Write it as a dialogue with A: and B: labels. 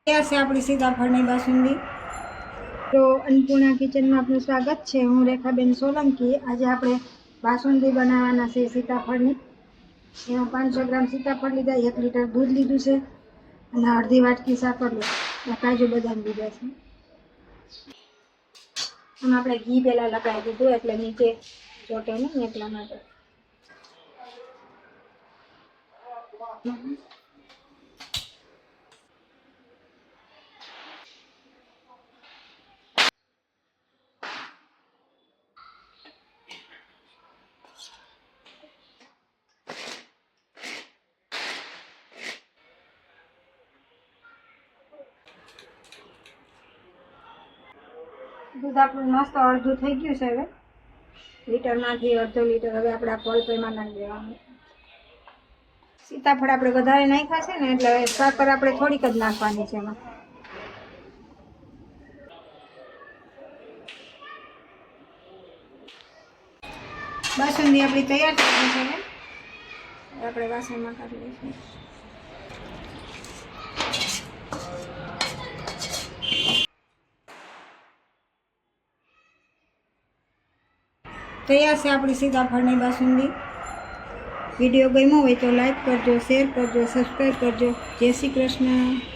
A: તૈયાર છે આપણી સીતાફળની બાસુંદી। તો અન્નપૂર્ણા કિચનમાં આપનું સ્વાગત છે। હું રેખાબેન સોલંકી। આજે આપણે બાસુંદી બનાવવાના છે સીતાફળની। એમાં 500 ગ્રામ સીતાફળ લીધા, 1 લીટર દૂધ લીધું છે અને અડધી વાટકી સાકર લીધી, કાજુ બદામ લીધા છે। આમાં આપણે ઘી પહેલાં લગાવી દીધું એટલે નીચે ચોટે નહીં એટલા માટે। દૂધ આપણું મસ્ત અડધું થઈ ગયું છે। હવે લીટરમાંથી અડધો લીટર હવે આપણે આ પલ્પમાં નાખી દેવાનું। સીતાફળ આપણે વધારે નાખ્યા છે ને એટલે સાકર આપણે થોડીક જ નાખવાની છે એમાં। બાસુંદી આપણી તૈયાર થઈ ગઈ છે। આપણે વાસણમાં કાઢી લઈશું। તૈયાર છે આપણી સીતાફળની બાસુંદી। વિડીયો ગમ્યો હોય તો લાઈક કરજો, શેર કરજો, સબસ્ક્રાઈબ કરજો। જય શ્રી કૃષ્ણ।